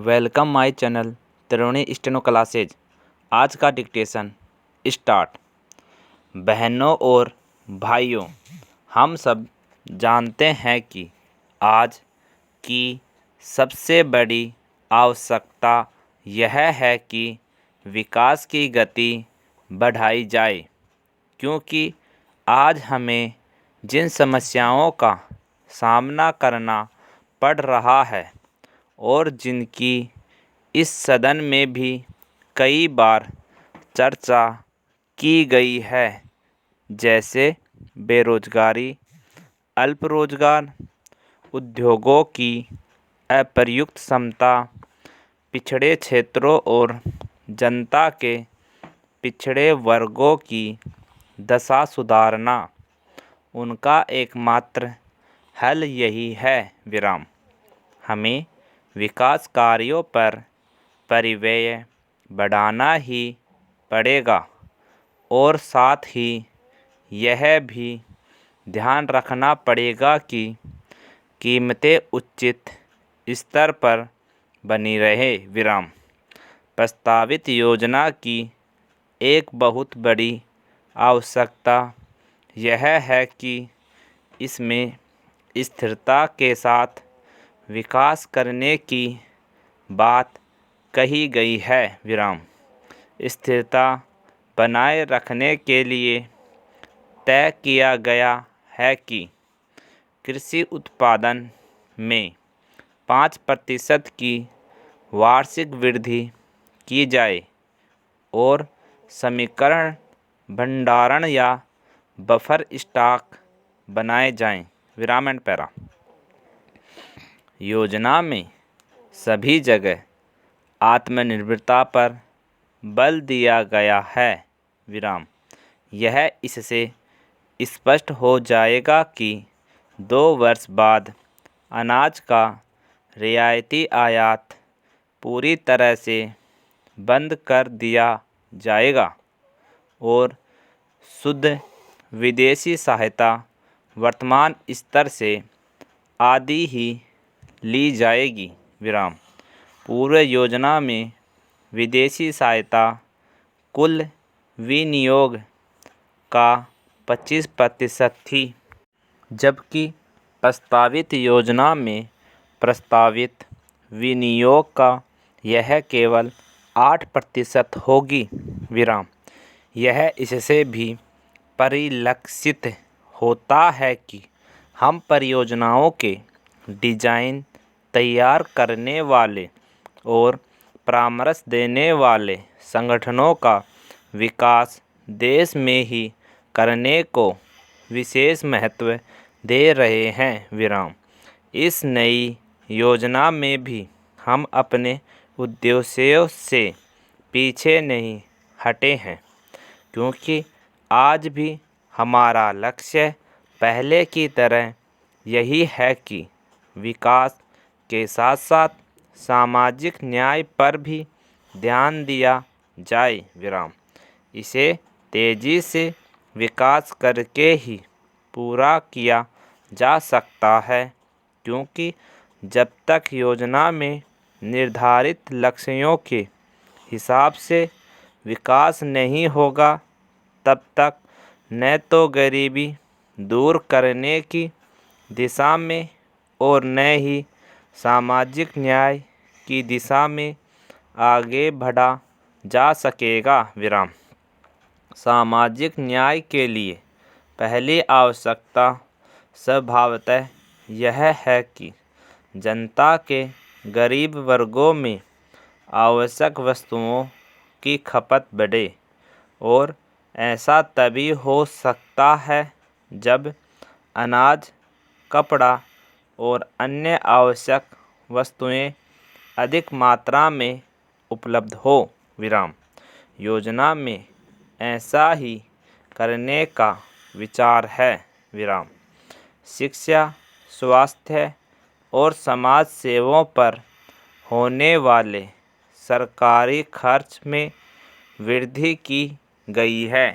Welcome my channel Triveni steno classes. आज का dictation start. बहनों और भाइयों, हम सब जानते हैं कि आज की सबसे बड़ी आवश्यकता यह है कि विकास की गति बढ़ाई जाए, क्योंकि आज हमें जिन समस्याओं का सामना करना पड़ रहा है और जिनकी इस सदन में भी कई बार चर्चा की गई है, जैसे बेरोजगारी, अल्प रोजगार, उद्योगों की अप्रयुक्त क्षमता, पिछड़े क्षेत्रों और जनता के पिछड़े वर्गों की दशा सुधारना, उनका एकमात्र हल यही है। हमें विकास कार्यों पर परिव्यय बढ़ाना ही पड़ेगा और साथ ही यह भी ध्यान रखना पड़ेगा कि कीमतें उचित स्तर पर बनी रहे। प्रस्तावित योजना की एक बहुत बड़ी आवश्यकता यह है कि इसमें स्थिरता के साथ विकास करने की बात कही गई है। स्थिरता बनाए रखने के लिए तय किया गया है कि कृषि उत्पादन में 5% की वार्षिक वृद्धि की जाए और समीकरण भंडारण या बफर स्टॉक बनाए जाएं। योजना में सभी जगह आत्मनिर्भरता पर बल दिया गया है। यह इससे स्पष्ट हो जाएगा कि 2 वर्ष बाद अनाज का रियायती आयात पूरी तरह से बंद कर दिया जाएगा और शुद्ध विदेशी सहायता वर्तमान स्तर से आधी ही ली जाएगी। पूर्व योजना में विदेशी सहायता कुल विनियोग का 25% थी, जबकि प्रस्तावित योजना में प्रस्तावित विनियोग का यह केवल 8% होगी। यह इससे भी परिलक्षित होता है कि हम परियोजनाओं के डिजाइन तैयार करने वाले और परामर्श देने वाले संगठनों का विकास देश में ही करने को विशेष महत्व दे रहे हैं। इस नई योजना में भी हम अपने उद्देश्यों से पीछे नहीं हटे हैं, क्योंकि आज भी हमारा लक्ष्य पहले की तरह यही है कि विकास के साथ साथ सामाजिक न्याय पर भी ध्यान दिया जाए। इसे तेजी से विकास करके ही पूरा किया जा सकता है, क्योंकि जब तक योजना में निर्धारित लक्ष्यों के हिसाब से विकास नहीं होगा, तब तक न तो गरीबी दूर करने की दिशा में और न ही सामाजिक न्याय की दिशा में आगे बढ़ा जा सकेगा। सामाजिक न्याय के लिए पहली आवश्यकता स्वभावतः यह है कि जनता के गरीब वर्गों में आवश्यक वस्तुओं की खपत बढ़े, और ऐसा तभी हो सकता है जब अनाज, कपड़ा और अन्य आवश्यक वस्तुएं अधिक मात्रा में उपलब्ध हो। योजना में ऐसा ही करने का विचार है। शिक्षा, स्वास्थ्य और समाज सेवाओं पर होने वाले सरकारी खर्च में वृद्धि की गई है।